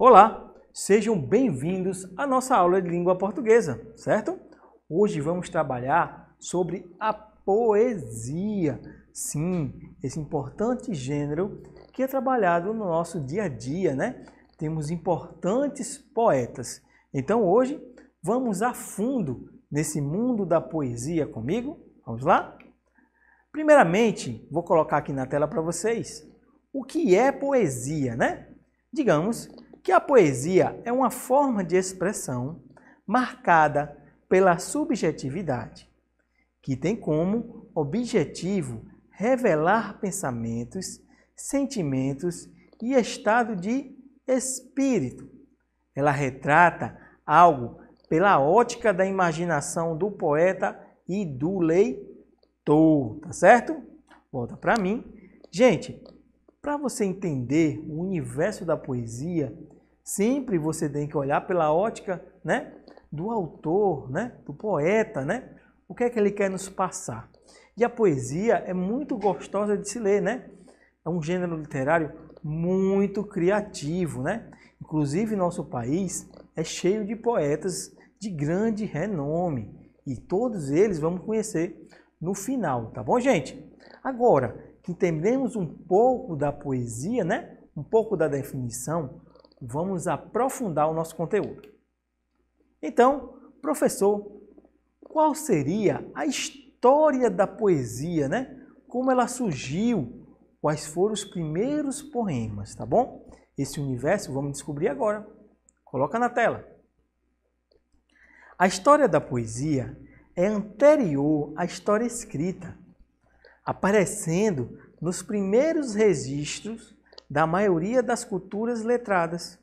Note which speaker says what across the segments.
Speaker 1: Olá, sejam bem-vindos à nossa aula de língua portuguesa, certo? Hoje vamos trabalhar sobre a poesia. Sim, esse importante gênero que é trabalhado no nosso dia a dia, né? Temos importantes poetas. Então hoje vamos a fundo nesse mundo da poesia comigo. Vamos lá? Primeiramente, vou colocar aqui na tela para vocês o que é poesia, né? Digamos que a poesia é uma forma de expressão marcada pela subjetividade, que tem como objetivo revelar pensamentos, sentimentos e estado de espírito. Ela retrata algo pela ótica da imaginação do poeta e do leitor, tá certo? Volta para mim. Gente, para você entender o universo da poesia, sempre você tem que olhar pela ótica, né, do autor, né, do poeta, né? O que é que ele quer nos passar? E a poesia é muito gostosa de se ler, né? É um gênero literário muito criativo, né? Inclusive, nosso país é cheio de poetas de grande renome e todos eles vamos conhecer no final, tá bom, gente? Agora que entendemos um pouco da poesia, né? Um pouco da definição, vamos aprofundar o nosso conteúdo. Então, professor, qual seria a história da poesia, né? Como ela surgiu? Quais foram os primeiros poemas, tá bom? Esse universo vamos descobrir agora. Coloca na tela. A história da poesia é anterior à história escrita, aparecendo nos primeiros registros da maioria das culturas letradas.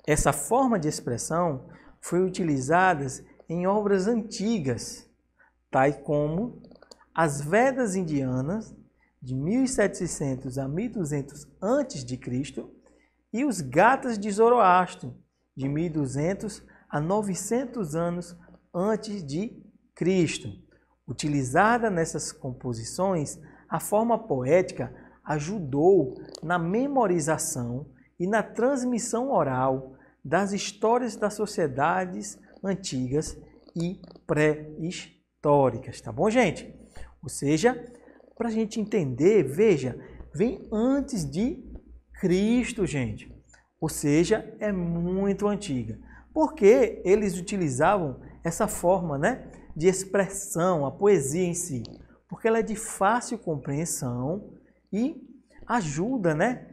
Speaker 1: Essa forma de expressão foi utilizada em obras antigas, tais como as Vedas indianas, de 1700 a 1200 a.C., e os Gathas de Zoroastro, de 1200 a 900 anos antes de Cristo. Utilizada nessas composições, a forma poética ajudou na memorização e na transmissão oral das histórias das sociedades antigas e pré-históricas, tá bom, gente? Ou seja, para a gente entender, veja, vem antes de Cristo, gente. Ou seja, é muito antiga. Porque eles utilizavam essa forma, né, de expressão, a poesia em si, porque ela é de fácil compreensão e ajuda, né,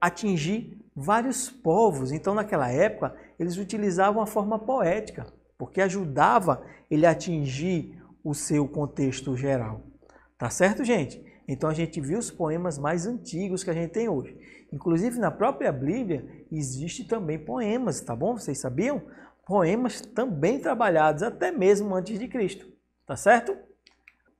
Speaker 1: a atingir vários povos. Então, naquela época, eles utilizavam a forma poética, porque ajudava ele a atingir o seu contexto geral. Tá certo, gente? Então, a gente viu os poemas mais antigos que a gente tem hoje. Inclusive, na própria Bíblia, existe também poemas, tá bom? Vocês sabiam? Poemas também trabalhados até mesmo antes de Cristo. Tá certo?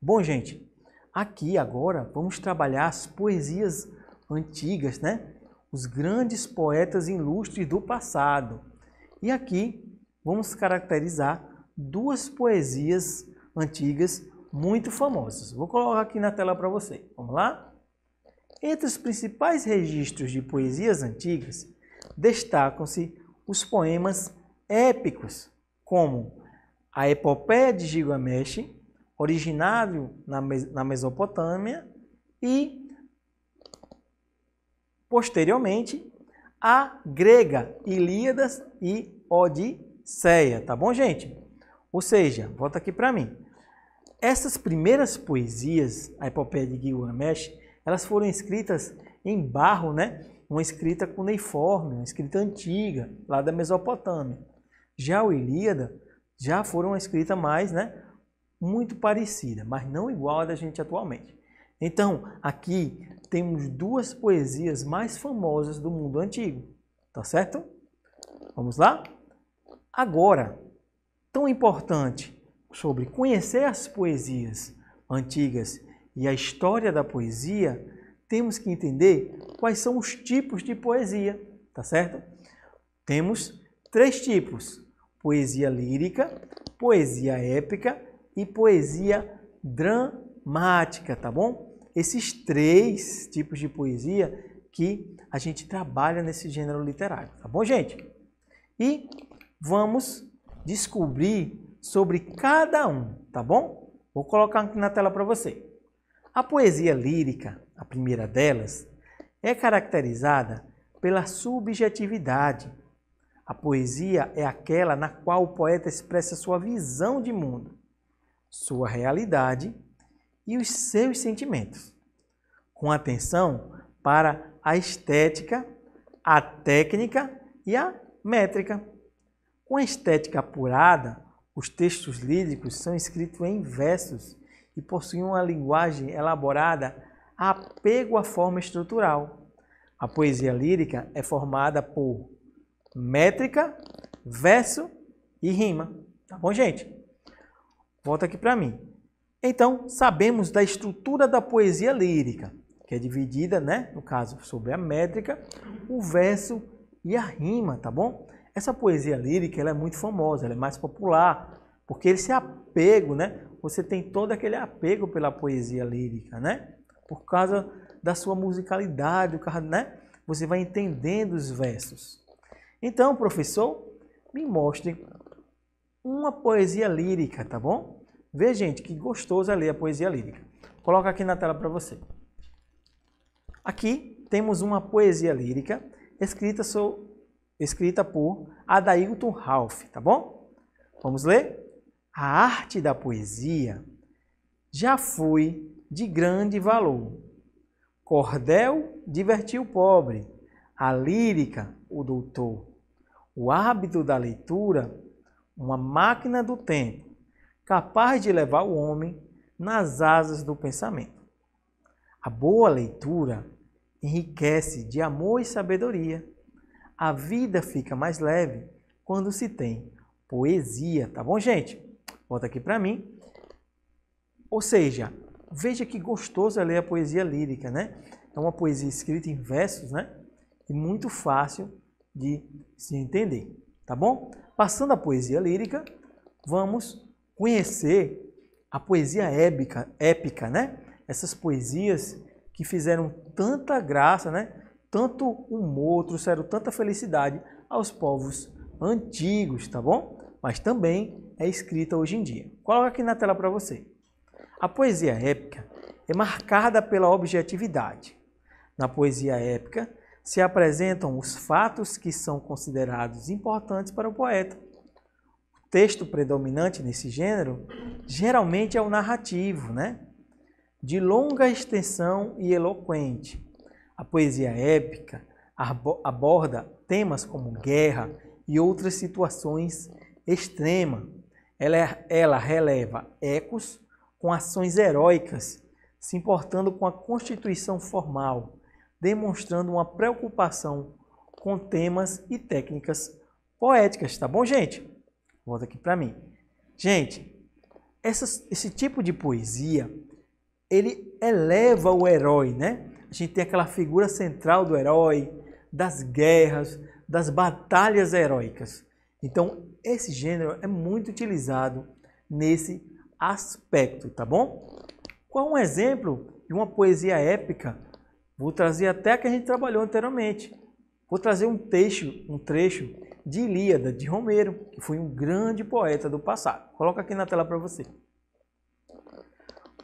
Speaker 1: Bom, gente, aqui agora vamos trabalhar as poesias antigas, né? Os grandes poetas ilustres do passado. E aqui vamos caracterizar duas poesias antigas muito famosas. Vou colocar aqui na tela para você. Vamos lá? Entre os principais registros de poesias antigas, destacam-se os poemas épicos, como a Epopeia de Gilgamesh, originário na Mesopotâmia, e, posteriormente, a grega Ilíadas e Odisseia. Tá bom, gente? Ou seja, volta aqui para mim. Essas primeiras poesias, a Epopeia de Gilgamesh, elas foram escritas em barro, né? Uma escrita cuneiforme, uma escrita antiga, lá da Mesopotâmia. Já o Ilíada já foram uma escrita mais, né, muito parecida, mas não igual a da gente atualmente. Então, aqui temos duas poesias mais famosas do mundo antigo, tá certo? Vamos lá? Agora, tão importante sobre conhecer as poesias antigas e a história da poesia, temos que entender quais são os tipos de poesia, tá certo? Temos 3 tipos: poesia lírica, poesia épica e poesia dramática, tá bom? Esses 3 tipos de poesia que a gente trabalha nesse gênero literário, tá bom, gente? E vamos descobrir sobre cada um, tá bom? Vou colocar aqui na tela para você. A poesia lírica, a primeira delas, é caracterizada pela subjetividade. A poesia é aquela na qual o poeta expressa sua visão de mundo, sua realidade e os seus sentimentos, com atenção para a estética, a técnica e a métrica. Com a estética apurada, os textos líricos são escritos em versos e possuem uma linguagem elaborada a apego à forma estrutural. A poesia lírica é formada por métrica, verso e rima. Tá bom, gente? Volta aqui para mim. Então, sabemos da estrutura da poesia lírica, que é dividida, né, no caso, sobre a métrica, o verso e a rima, tá bom? Essa poesia lírica, ela é muito famosa, ela é mais popular, porque esse apego, né, você tem todo aquele apego pela poesia lírica, né? Por causa da sua musicalidade, né? Você vai entendendo os versos. Então, professor, me mostre uma poesia lírica, tá bom? Vê, gente, que gostoso é ler a poesia lírica. Coloca aqui na tela para você. Aqui temos uma poesia lírica escrita por Adailton Ralph, tá bom? Vamos ler? A arte da poesia já foi de grande valor. Cordel divertiu o pobre, a lírica o doutor. O hábito da leitura, uma máquina do tempo, capaz de levar o homem nas asas do pensamento. A boa leitura enriquece de amor e sabedoria. A vida fica mais leve quando se tem poesia, tá bom, gente? Volta aqui para mim. Ou seja, veja que gostoso é ler a poesia lírica, né? É uma poesia escrita em versos, né? E muito fácil de se entender, tá bom? Passando a poesia lírica, vamos conhecer a poesia épica, né? Essas poesias que fizeram tanta graça, né? Tanto humor, trouxeram tanta felicidade aos povos antigos, tá bom? Mas também é escrita hoje em dia. Coloca aqui na tela para você. A poesia épica é marcada pela objetividade. Na poesia épica se apresentam os fatos que são considerados importantes para o poeta. O texto predominante nesse gênero geralmente é o narrativo, né? De longa extensão e eloquente. A poesia épica aborda temas como guerra e outras situações extremas. Ela releva ecos com ações heróicas, se importando com a constituição formal, demonstrando uma preocupação com temas e técnicas poéticas, tá bom, gente? Volta aqui para mim. Gente, esse tipo de poesia, ele eleva o herói, né? A gente tem aquela figura central do herói, das guerras, das batalhas heróicas. Então, esse gênero é muito utilizado nesse aspecto, tá bom? Qual um exemplo de uma poesia épica? Vou trazer até a que a gente trabalhou anteriormente. Vou trazer um trecho de Ilíada, de Homero, que foi um grande poeta do passado. Coloca aqui na tela para você.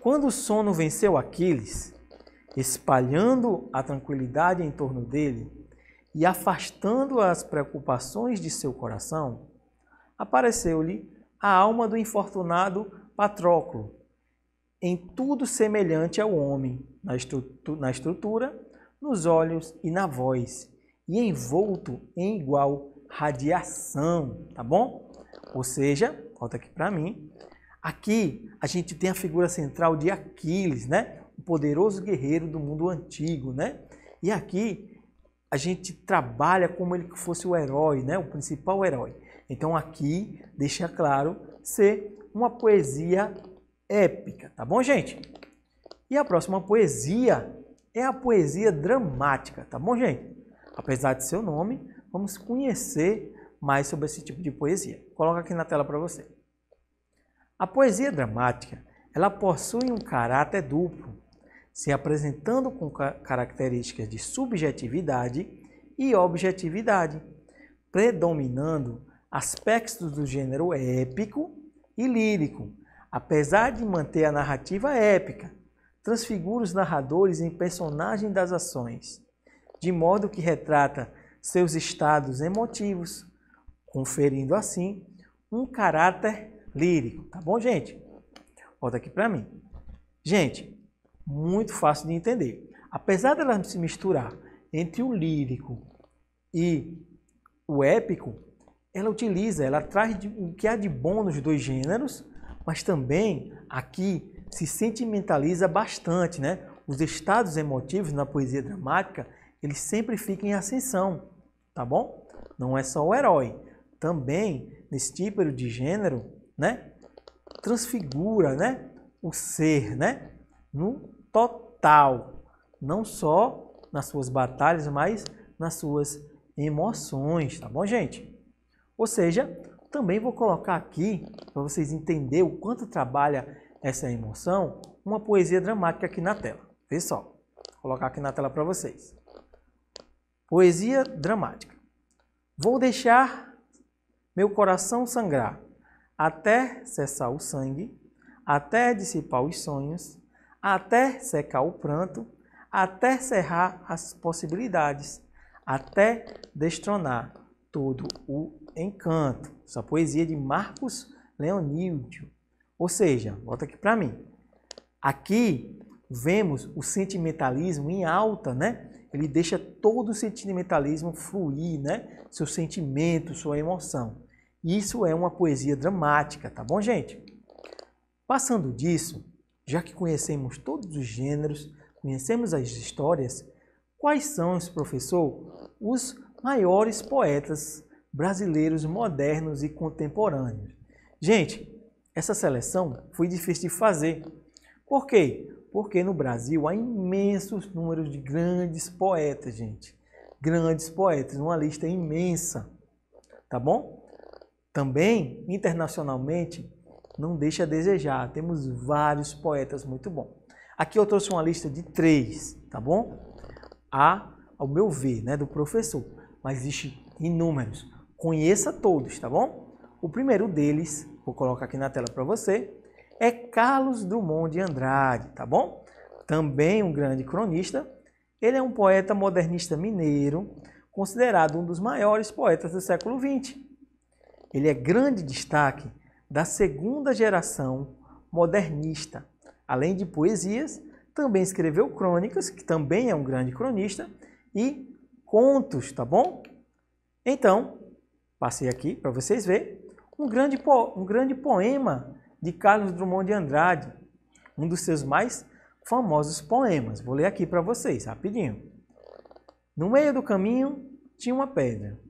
Speaker 1: Quando o sono venceu Aquiles, espalhando a tranquilidade em torno dele e afastando as preocupações de seu coração, apareceu-lhe a alma do infortunado Patroclo, em tudo semelhante ao homem, na estrutura, nos olhos e na voz, e envolto em igual radiação, tá bom? Ou seja, volta aqui para mim, aqui a gente tem a figura central de Aquiles, né? O poderoso guerreiro do mundo antigo, né? E aqui a gente trabalha como ele fosse o herói, né? O principal herói. Então aqui deixa claro ser uma poesia épica, tá bom, gente? E a próxima poesia é a poesia dramática, tá bom, gente? Apesar de seu nome, vamos conhecer mais sobre esse tipo de poesia. Coloca aqui na tela para você. A poesia dramática, ela possui um caráter duplo. se apresentando com características de subjetividade e objetividade, predominando aspectos do gênero épico e lírico, apesar de manter a narrativa épica, transfigura os narradores em personagens das ações, de modo que retrata seus estados emotivos, conferindo assim um caráter lírico. Tá bom, gente? Volta aqui para mim. Gente, muito fácil de entender. Apesar dela se misturar entre o lírico e o épico, ela traz o que há de bom nos dois gêneros, mas também aqui se sentimentaliza bastante, né? Os estados emotivos na poesia dramática, eles sempre ficam em ascensão, tá bom? Não é só o herói. Também, nesse tipo de gênero, né? Transfigura, né? O ser, né? No total. Não só nas suas batalhas, mas nas suas emoções, tá bom, gente? Ou seja, também vou colocar aqui, para vocês entenderem o quanto trabalha essa emoção, uma poesia dramática aqui na tela. Vê só, vou colocar aqui na tela para vocês. Poesia dramática. Vou deixar meu coração sangrar, até cessar o sangue, até dissipar os sonhos, até secar o pranto, até cerrar as possibilidades, até destronar todo o encanto. Essa poesia de Marcos Leonídio. Ou seja, volta aqui para mim. Aqui vemos o sentimentalismo em alta, né? Ele deixa todo o sentimentalismo fluir, né? Seu sentimento, sua emoção. Isso é uma poesia dramática, tá bom, gente? Passando disso, já que conhecemos todos os gêneros, conhecemos as histórias, quais são, professor, os maiores poetas brasileiros modernos e contemporâneos? Gente, essa seleção foi difícil de fazer. Por quê? Porque no Brasil há imensos números de grandes poetas, gente. Grandes poetas, uma lista imensa, tá bom? Também, internacionalmente, não deixa a desejar. Temos vários poetas muito bons. Aqui eu trouxe uma lista de 3, tá bom? Ao meu ver, né, do professor. Mas existem inúmeros. Conheça todos, tá bom? O primeiro deles, vou colocar aqui na tela para você, é Carlos Drummond de Andrade, tá bom? Também um grande cronista. Ele é um poeta modernista mineiro, considerado um dos maiores poetas do século XX. Ele é grande destaque da segunda geração modernista. Além de poesias, também escreveu crônicas, que também é um grande cronista, e contos, tá bom? Então, passei aqui para vocês verem um grande poema de Carlos Drummond de Andrade, um dos seus mais famosos poemas. Vou ler aqui para vocês, rapidinho. No meio do caminho tinha uma pedra.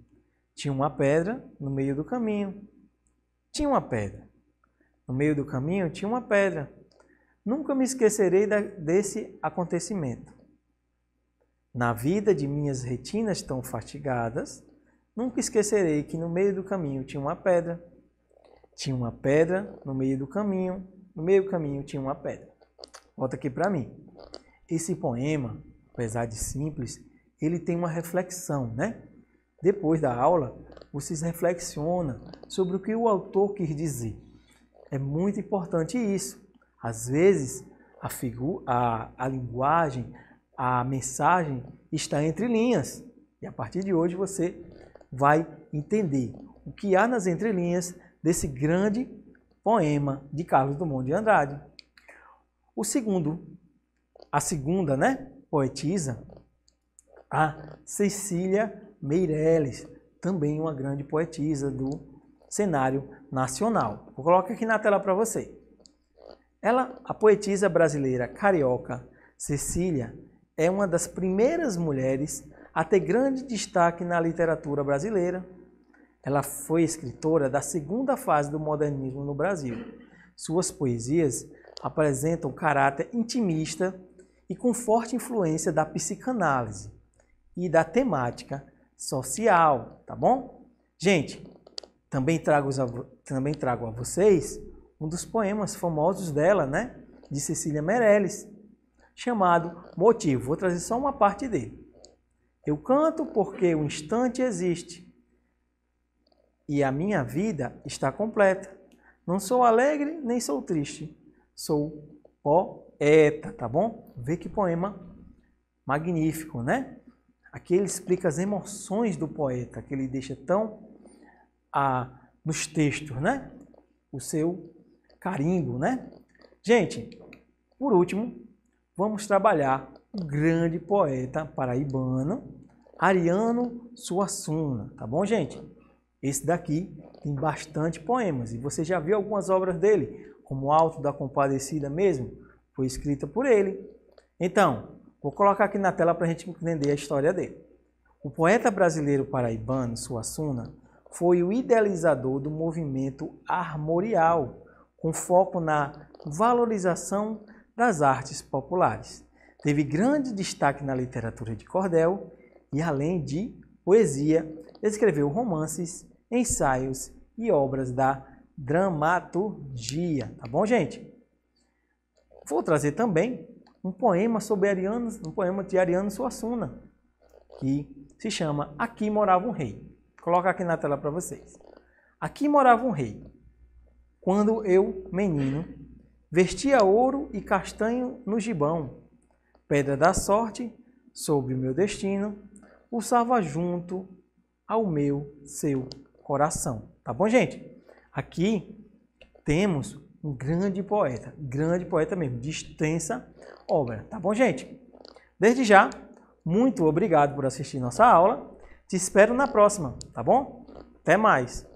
Speaker 1: Tinha uma pedra no meio do caminho. Tinha uma pedra. No meio do caminho tinha uma pedra. Nunca me esquecerei desse acontecimento. Na vida de minhas retinas tão fatigadas, nunca esquecerei que no meio do caminho tinha uma pedra. Tinha uma pedra no meio do caminho. No meio do caminho tinha uma pedra. Volta aqui para mim. Esse poema, apesar de simples, ele tem uma reflexão, né? Depois da aula, vocês reflexionam sobre o que o autor quis dizer. É muito importante isso. Às vezes, a linguagem, a mensagem está entre linhas. E a partir de hoje você vai entender o que há nas entrelinhas desse grande poema de Carlos Drummond de Andrade. A segunda, né, poetisa, a Cecília Meirelles, também uma grande poetisa do cenário nacional. Vou colocar aqui na tela para você. Ela, a poetisa brasileira carioca Cecília, é uma das primeiras mulheres a ter grande destaque na literatura brasileira. Ela foi escritora da segunda fase do modernismo no Brasil. Suas poesias apresentam caráter intimista e com forte influência da psicanálise e da temática social, tá bom? Gente, também trago a vocês um dos poemas famosos dela, né? De Cecília Meirelles, chamado motivo. Vou trazer só uma parte dele. Eu canto porque o instante existe e a minha vida está completa. Não sou alegre nem sou triste, sou poeta, tá bom? Vê que poema magnífico, né? Aqui ele explica as emoções do poeta, que ele deixa tão nos textos, né? O seu carimbo, né? Gente, por último, vamos trabalhar o grande poeta paraibano, Ariano Suassuna, tá bom, gente? Esse daqui tem bastante poemas e você já viu algumas obras dele, como Alto da Compadecida mesmo, foi escrita por ele. Então, vou colocar aqui na tela para a gente entender a história dele. O poeta brasileiro paraibano Suassuna foi o idealizador do movimento armorial, com foco na valorização das artes populares. Teve grande destaque na literatura de cordel e, além de poesia, escreveu romances, ensaios e obras da dramaturgia. Tá bom, gente? Vou trazer também um poema de Ariano Suassuna, que se chama Aqui Morava um Rei. Vou colocar aqui na tela para vocês. Aqui morava um rei. Quando eu, menino, vestia ouro e castanho no gibão, pedra da sorte sobre o meu destino, pulsava junto ao seu coração. Tá bom, gente? Aqui temos um grande poeta mesmo, de extensa obra. Tá bom, gente? Desde já, muito obrigado por assistir nossa aula. Te espero na próxima, tá bom? Até mais!